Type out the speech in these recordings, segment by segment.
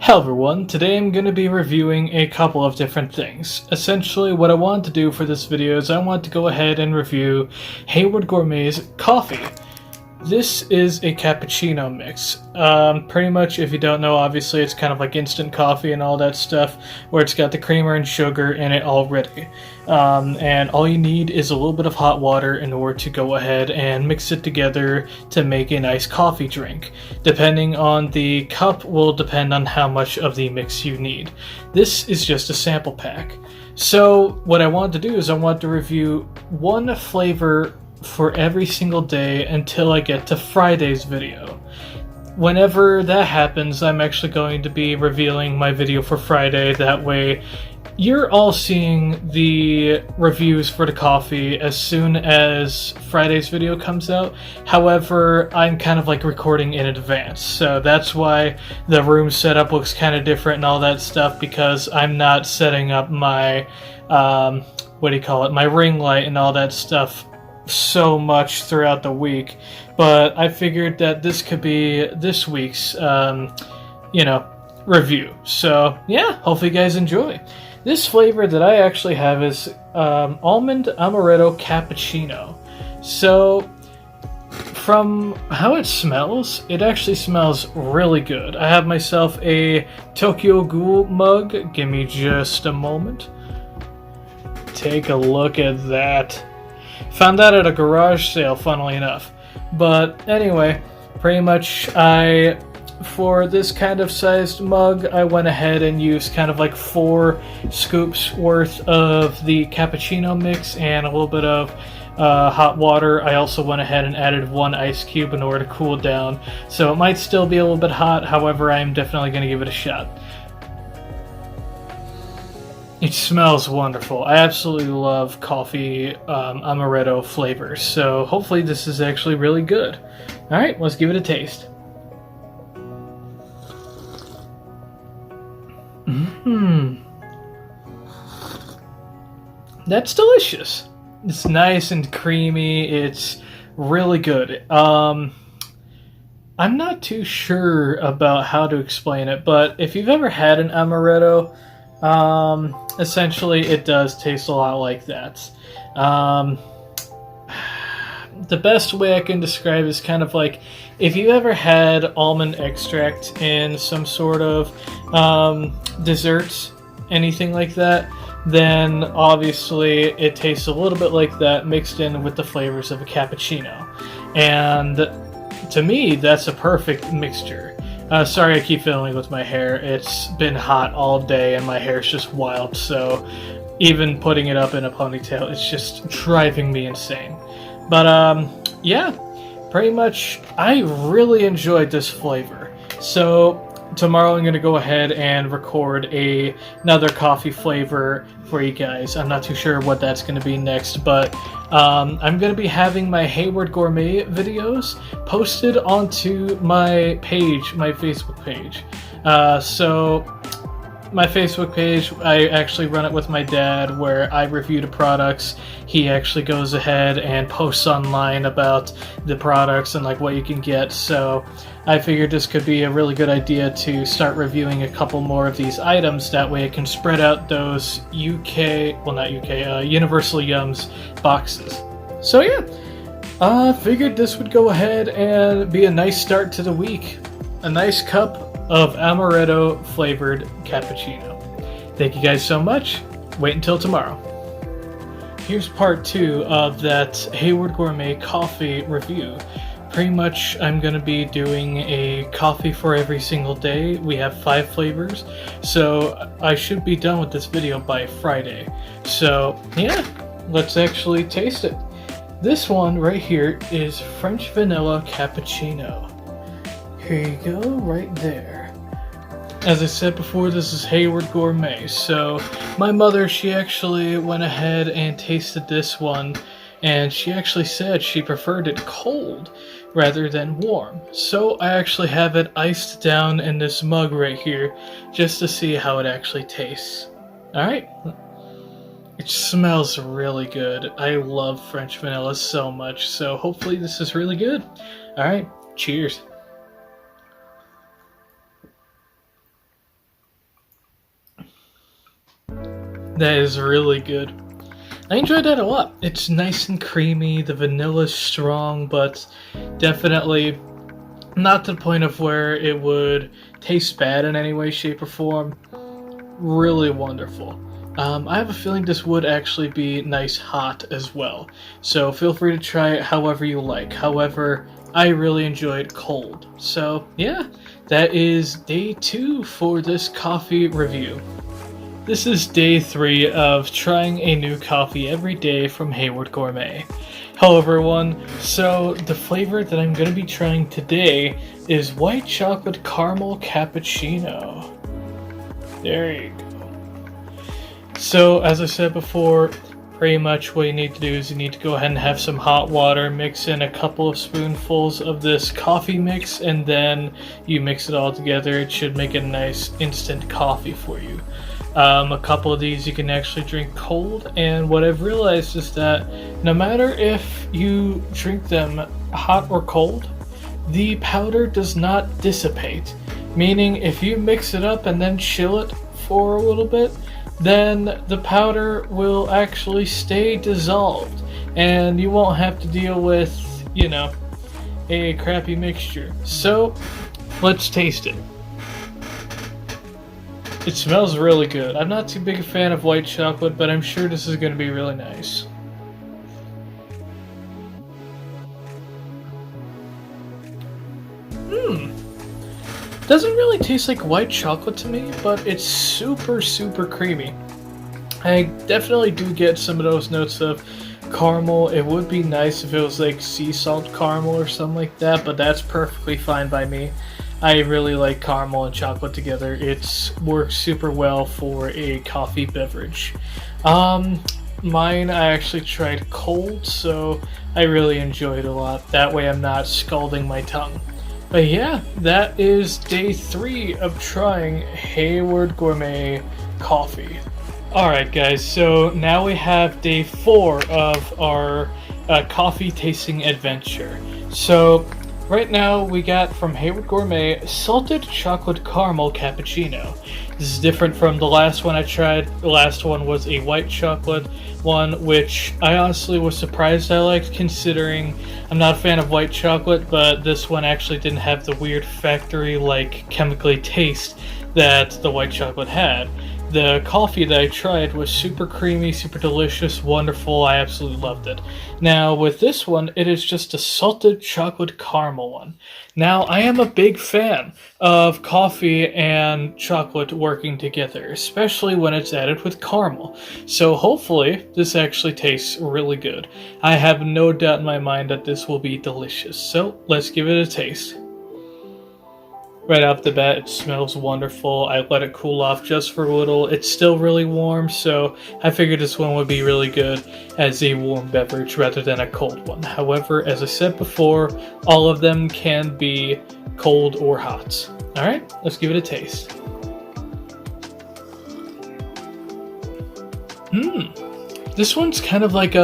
Hello everyone, today I'm going to be reviewing a couple of different things. Essentially what I want to do for this video is I want to go ahead and review Hayward Gourmet's coffee. This is a cappuccino mix. Pretty much, if you don't know, obviously it's kind of like instant coffee and all that stuff, where it's got the creamer and sugar in it already. And all you need is a little bit of hot water in order to go ahead and mix it together to make a nice coffee drink. Depending on the cup will depend on how much of the mix you need. This is just a sample pack. So what I want to do is I want to review one flavor for every single day until I get to Friday's video. Whenever that happens, I'm actually going to be revealing my video for Friday. That way you're all seeing the reviews for the coffee as soon as Friday's video comes out. However, I'm kind of like recording in advance, so that's why the room setup looks kind of different and all that stuff, because I'm not setting up my my ring light and all that stuff so much throughout the week. But I figured that this could be this week's review. So yeah, hopefully you guys enjoy. This flavor that I actually have is Almond Amaretto Cappuccino. So from how it smells, it actually smells really good. I have myself a Tokyo Ghoul mug. Give me just a moment. Take a look at that. Found that at a garage sale, funnily enough. But anyway, pretty much for this kind of sized mug, I went ahead and used kind of like 4 scoops worth of the cappuccino mix and a little bit of hot water. I also went ahead and added 1 ice cube in order to cool it down. So it might still be a little bit hot, however, I'm definitely going to give it a shot. It smells wonderful. I absolutely love coffee amaretto flavors, so hopefully this is actually really good. Alright, let's give it a taste. That's delicious. It's nice and creamy. It's really good. I'm not too sure about how to explain it, but if you've ever had an amaretto, essentially it does taste a lot like that. The best way I can describe is kind of like if you ever had almond extract in some sort of desserts, anything like that, then obviously it tastes a little bit like that mixed in with the flavors of a cappuccino. And to me, that's a perfect mixture. Sorry I keep fiddling with my hair. It's been hot all day and my hair's just wild, so even putting it up in a ponytail, it's just driving me insane. But yeah, pretty much I really enjoyed this flavor. So tomorrow I'm going to go ahead and record another coffee flavor for you guys. I'm not too sure what that's going to be next, but I'm going to be having my Hayward Gourmet videos posted onto my page, my Facebook page. So my Facebook page, I actually run it with my dad, where I review the products. He actually goes ahead and posts online about the products and like what you can get. So I figured this could be a really good idea to start reviewing a couple more of these items. That way I can spread out those Universal Yums boxes. So yeah, I figured this would go ahead and be a nice start to the week. A nice cup of amaretto flavored cappuccino. Thank you guys so much. Wait until tomorrow. Here's part 2 of that Hayward Gourmet coffee review. Pretty much I'm going to be doing a coffee for every single day. We have 5 flavors, so I should be done with this video by Friday. So yeah, let's actually taste it. This one right here is French Vanilla Cappuccino. Here you go, right there. As I said before, this is Hayward Gourmet. So my mother, she actually went ahead and tasted this one, and she actually said she preferred it cold rather than warm. So I actually have it iced down in this mug right here just to see how it actually tastes. Alright. It smells really good. I love French vanilla so much, so hopefully this is really good. Alright, cheers. That is really good. I enjoyed that a lot. It's nice and creamy, the vanilla's strong, but definitely not to the point of where it would taste bad in any way, shape, or form. Really wonderful. I have a feeling this would actually be nice hot as well, so feel free to try it however you like. However, I really enjoyed cold. So yeah, that is day 2 for this coffee review. This is day 3 of trying a new coffee every day from Hayward Gourmet. Hello everyone, so the flavor that I'm going to be trying today is white chocolate caramel cappuccino. There you go. So as I said before, pretty much what you need to do is you need to go ahead and have some hot water, mix in a couple of spoonfuls of this coffee mix, and then you mix it all together. It should make a nice instant coffee for you. A couple of these you can actually drink cold, and what I've realized is that no matter if you drink them hot or cold, the powder does not dissipate. Meaning if you mix it up and then chill it for a little bit, then the powder will actually stay dissolved, and you won't have to deal with, you know, a crappy mixture. So, let's taste it. It smells really good. I'm not too big a fan of white chocolate, but I'm sure this is going to be really nice. Doesn't really taste like white chocolate to me, but it's super, super creamy. I definitely do get some of those notes of caramel. It would be nice if it was like sea salt caramel or something like that, but that's perfectly fine by me. I really like caramel and chocolate together. It works super well for a coffee beverage. Mine I actually tried cold, so I really enjoyed it a lot. That way I'm not scalding my tongue. But yeah, that is day 3 of trying Hayward Gourmet coffee. Alright guys, so now we have day 4 of our coffee tasting adventure. So right now we got from Hayward Gourmet salted chocolate caramel cappuccino. This is different from the last one I tried. The last one was a white chocolate one, which I honestly was surprised I liked, considering I'm not a fan of white chocolate, but this one actually didn't have the weird factory-like chemically taste that the white chocolate had. The coffee that I tried was super creamy, super delicious, wonderful. I absolutely loved it. Now, with this one, it is just a salted chocolate caramel one. Now, I am a big fan of coffee and chocolate working together, especially when it's added with caramel. So hopefully, this actually tastes really good. I have no doubt in my mind that this will be delicious. So, let's give it a taste. Right off the bat, it smells wonderful. I let it cool off just for a little. It's still really warm, so I figured this one would be really good as a warm beverage rather than a cold one. However, as I said before, all of them can be cold or hot. Alright, let's give it a taste. This one's kind of like,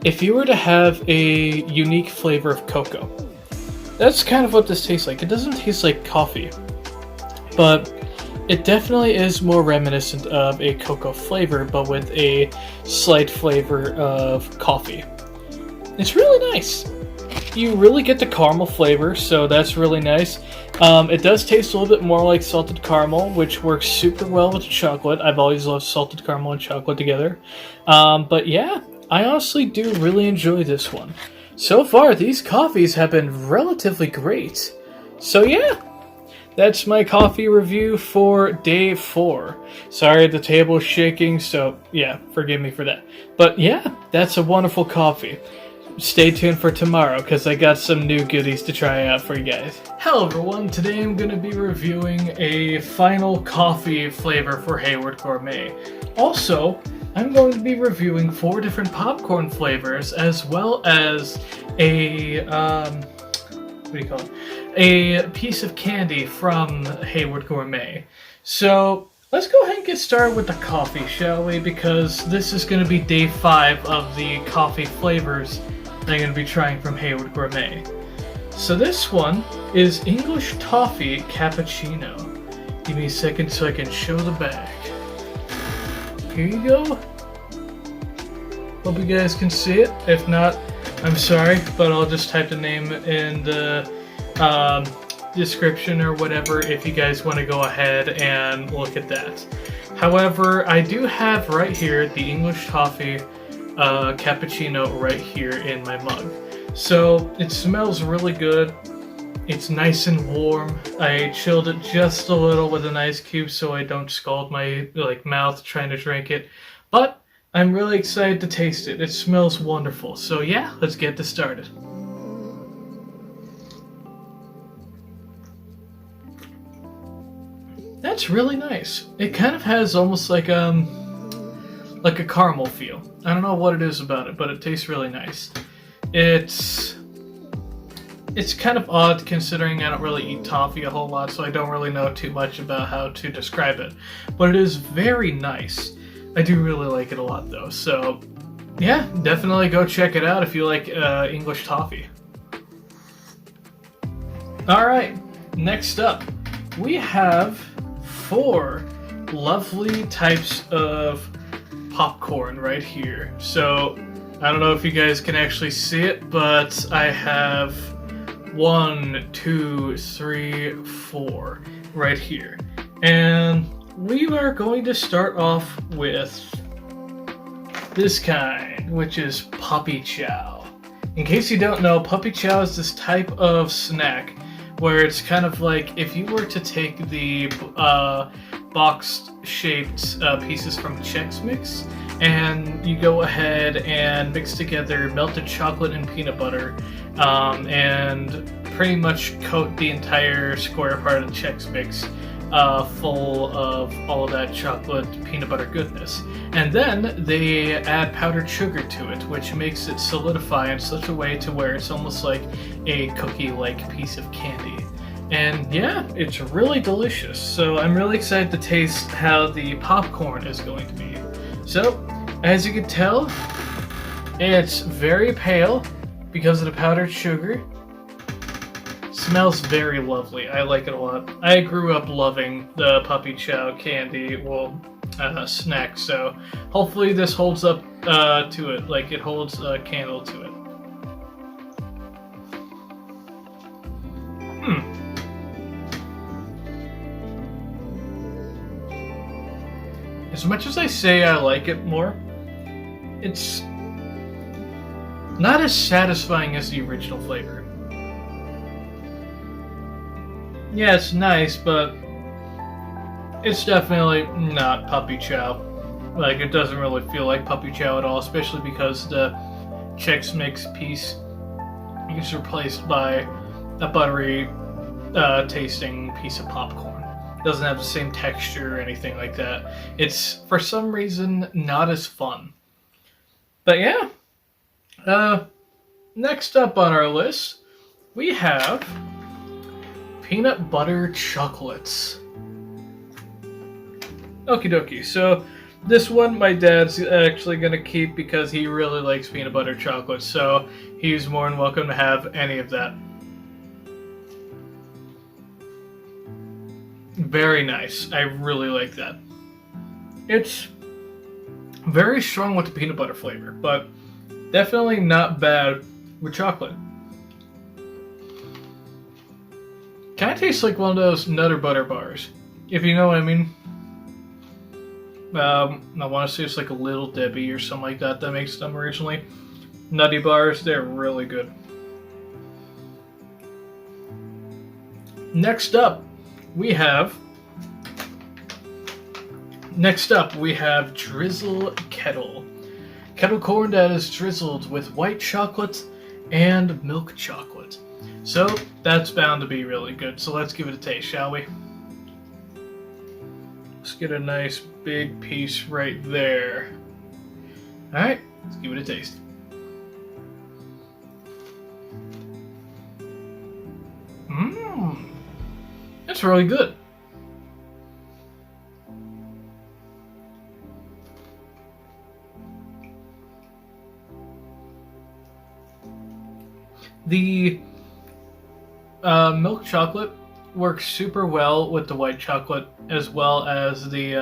if you were to have a unique flavor of cocoa. That's kind of what this tastes like. It doesn't taste like coffee, but it definitely is more reminiscent of a cocoa flavor, but with a slight flavor of coffee. It's really nice. You really get the caramel flavor, so that's really nice. It does taste a little bit more like salted caramel, which works super well with chocolate. I've always loved salted caramel and chocolate together. But yeah, I honestly do really enjoy this one. So far, these coffees have been relatively great. So yeah, that's my coffee review for day 4. Sorry, the table's shaking, so yeah, forgive me for that. But yeah, that's a wonderful coffee. Stay tuned for tomorrow, because I got some new goodies to try out for you guys. Hello everyone, today I'm going to be reviewing a final coffee flavor for Hayward Gourmet. Also, I'm going to be reviewing 4 different popcorn flavors, as well as a, what do you call it? A piece of candy from Hayward Gourmet. So, let's go ahead and get started with the coffee, shall we? Because this is going to be day 5 of the coffee flavors that I'm going to be trying from Hayward Gourmet. So this one is English Toffee Cappuccino. Give me a second so I can show the back. here you go. Hope you guys can see it. If not, I'm sorry, but I'll just type the name in the description or whatever if you guys want to go ahead and look at that. However, I do have right here the English Toffee Cappuccino right here in my mug. So it smells really good. It's nice and warm. I chilled it just a little with an ice cube so I don't scald my mouth trying to drink it. But I'm really excited to taste it. It smells wonderful. So yeah, let's get this started. That's really nice. It kind of has almost like a caramel feel. I don't know what it is about it, but it tastes really nice. It's kind of odd considering I don't really eat toffee a whole lot, so I don't really know too much about how to describe it. But it is very nice. I do really like it a lot though, so yeah, definitely go check it out if you like English toffee. Alright, next up, we have 4 lovely types of popcorn right here. So, I don't know if you guys can actually see it, but I have 1, 2, 3, 4 right here. And we are going to start off with this kind, which is puppy chow. In case you don't know, puppy chow is this type of snack where it's kind of like if you were to take the boxed shaped pieces from Chex Mix and you go ahead and mix together melted chocolate and peanut butter and pretty much coat the entire square part of the Chex Mix full of all of that chocolate peanut butter goodness. And then they add powdered sugar to it, which makes it solidify in such a way to where it's almost like a cookie-like piece of candy. And yeah, it's really delicious. So I'm really excited to taste how the popcorn is going to be. So, as you can tell, it's very pale because of the powdered sugar. Smells very lovely. I like it a lot. I grew up loving the puppy chow candy, snack, so hopefully this holds up to it, like it holds a candle to it. As much as I say I like it more, it's not as satisfying as the original flavor. Yeah, it's nice, but it's definitely not puppy chow. Like, it doesn't really feel like puppy chow at all, especially because the Chex Mix piece is replaced by a buttery tasting piece of popcorn. It doesn't have the same texture or anything like that. It's, for some reason, not as fun. But yeah, next up on our list, we have peanut butter chocolates. Okie dokie, so this one my dad's actually going to keep because he really likes peanut butter chocolate, so he's more than welcome to have any of that. Very nice. I really like that. It's very strong with the peanut butter flavor, but definitely not bad with chocolate. Kind of tastes like one of those Nutter Butter bars, if you know what I mean. I want to say it's like a Little Debbie or something like that makes them originally. Nutty bars, they're really good. Next up, we have Drizzle Kettle. Kettle corn that is drizzled with white chocolate and milk chocolate. So that's bound to be really good. So let's give it a taste, shall we? Let's get a nice big piece right there. Alright, let's give it a taste. That's really good. The milk chocolate works super well with the white chocolate, as well as the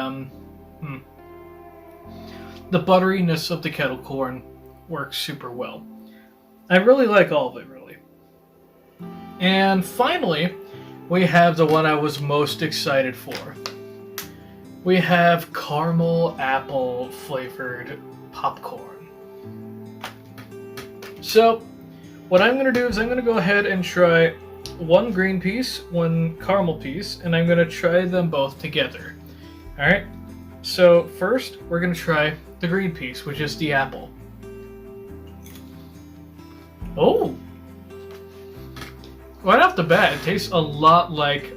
the butteriness of the kettle corn works super well. I really like all of it, really. And finally, we have the one I was most excited for. We have caramel apple flavored popcorn. So, what I'm going to do is I'm going to go ahead and try one green piece, one caramel piece, and I'm going to try them both together. Alright, so first we're going to try the green piece, which is the apple. Oh! Right off the bat, it tastes a lot like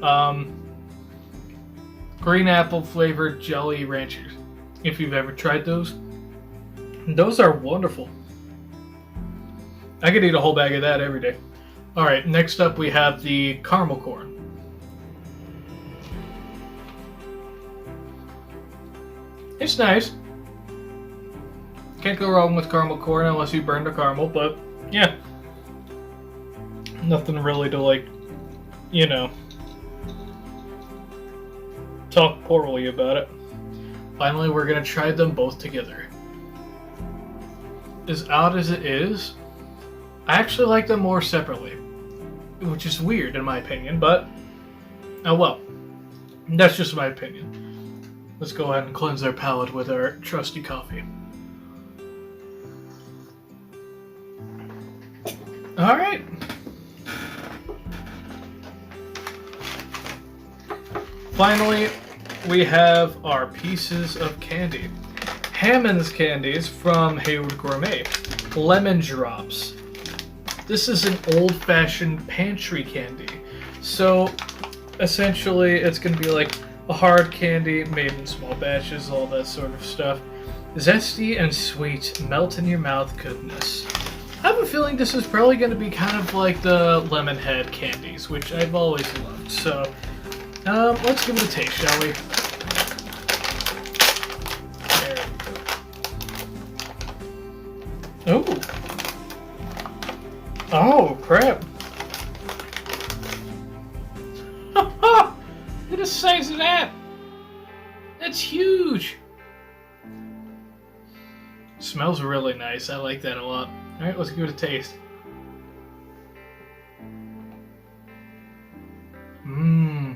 green apple flavored jelly ranchers. If you've ever tried those. Those are wonderful. I could eat a whole bag of that every day. Alright, next up we have the caramel corn. It's nice. Can't go wrong with caramel corn unless you burn the caramel, but yeah. Nothing really to, like, you know, talk poorly about it. Finally, we're going to try them both together. As odd as it is, I actually like them more separately, which is weird in my opinion, but oh well. That's just my opinion. Let's go ahead and cleanse our palate with our trusty coffee. Alright. Finally, we have our pieces of candy. Hammond's candies from Hayward Gourmet. Lemon drops. This is an old-fashioned pantry candy. So, essentially, it's going to be like a hard candy made in small batches, all that sort of stuff. Zesty and sweet, melt in your mouth goodness. I have a feeling this is probably going to be kind of like the lemon head candies, which I've always loved. So, let's give it a taste, shall we? There we go. Ooh. Oh, crap. Look at the size of that. That's huge. Smells really nice. I like that a lot. Alright, let's give it a taste. Mmm.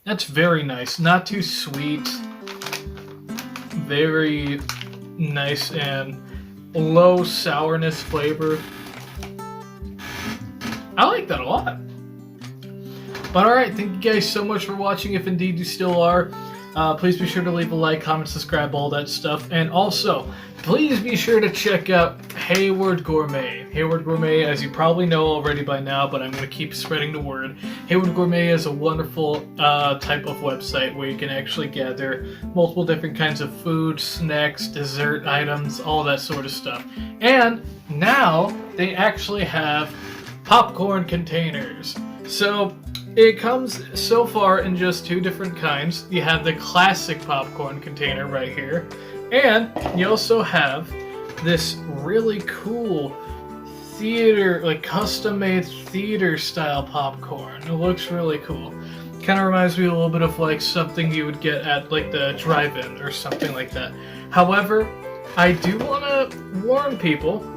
That's very nice. Not too sweet. Very nice and low sourness flavor. I like that a lot. But alright, thank you guys so much for watching, if indeed you still are. Please be sure to leave a like, comment, subscribe, all that stuff. And also, please be sure to check out Hayward Gourmet. Hayward Gourmet, as you probably know already by now, but I'm going to keep spreading the word. Hayward Gourmet is a wonderful type of website where you can actually gather multiple different kinds of food, snacks, dessert items, all that sort of stuff. And now they actually have popcorn containers. So it comes so far in just two different kinds. You have the classic popcorn container right here, and you also have this really cool theater, like custom-made theater-style popcorn. It looks really cool. Kind of reminds me a little bit of like something you would get at like the drive-in or something like that. However, I do want to warn people,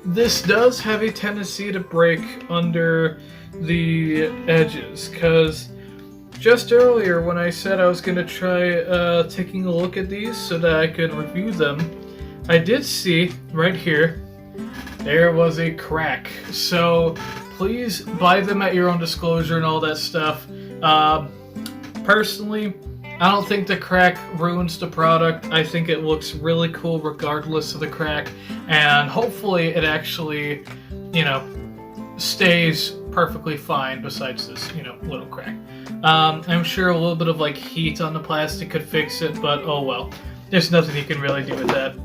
this does have a tendency to break under the edges, because just earlier when I said I was going to try taking a look at these so that I could review them, I did see right here there was a crack. So please buy them at your own disclosure and all that stuff. Personally, I don't think the crack ruins the product. I think it looks really cool regardless of the crack, and hopefully it actually, you know, stays perfectly fine besides this, you know, little crack. I'm sure a little bit of like heat on the plastic could fix it, but oh well. There's nothing you can really do with that.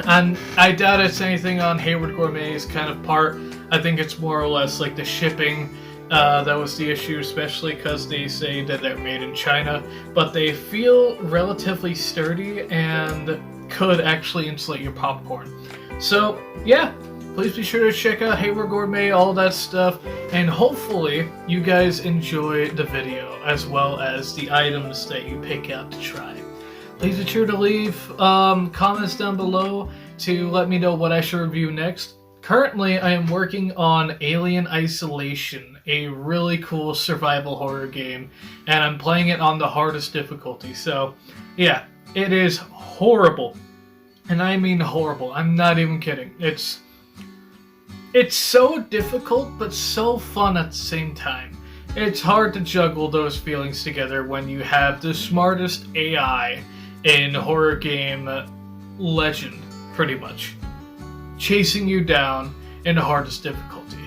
And I doubt it's anything on Hayward Gourmet's kind of part. I think it's more or less like the shipping that was the issue, especially because they say that they're made in China, but they feel relatively sturdy and could actually insulate your popcorn. So yeah, please be sure to check out Hayward Gourmet, all that stuff, and hopefully you guys enjoy the video as well as the items that you pick out to try. Please be sure to leave comments down below to let me know what I should review next. Currently, I am working on Alien Isolation, a really cool survival horror game, and I'm playing it on the hardest difficulty. So, yeah, it is horrible. And I mean horrible. I'm not even kidding. It's so difficult, but so fun at the same time. It's hard to juggle those feelings together when you have the smartest AI in horror game legend, pretty much, chasing you down in the hardest difficulty.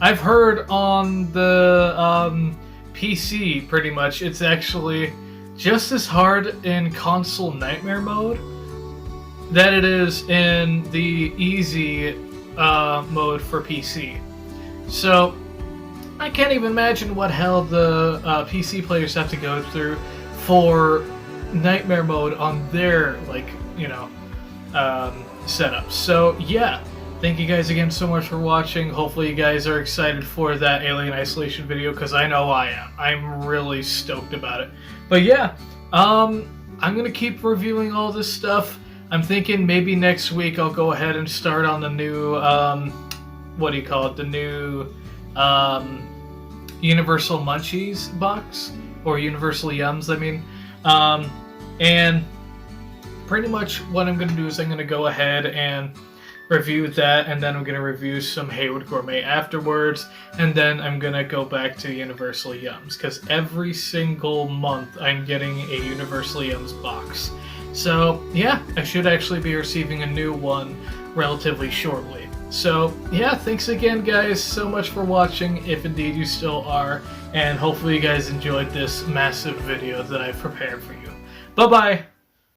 I've heard on the PC, pretty much, it's actually just as hard in console nightmare mode that it is in the easy mode for PC. So I can't even imagine what hell the PC players have to go through for nightmare mode on their, like, you know, setup. So yeah, thank you guys again so much for watching. Hopefully you guys are excited for that Alien Isolation video, because I know I am. I'm really stoked about it. But yeah, I'm gonna keep reviewing all this stuff. I'm thinking maybe next week I'll go ahead and start on the new, what do you call it, the new Universal Munchies box, or Universal Yums, I mean. And pretty much what I'm going to do is I'm going to go ahead and review that, and then I'm going to review some Hayward Gourmet afterwards, and then I'm going to go back to Universal Yums, because every single month I'm getting a Universal Yums box. So yeah, I should actually be receiving a new one relatively shortly. So yeah, thanks again guys so much for watching, if indeed you still are, and hopefully you guys enjoyed this massive video that I've prepared for you. Bye bye!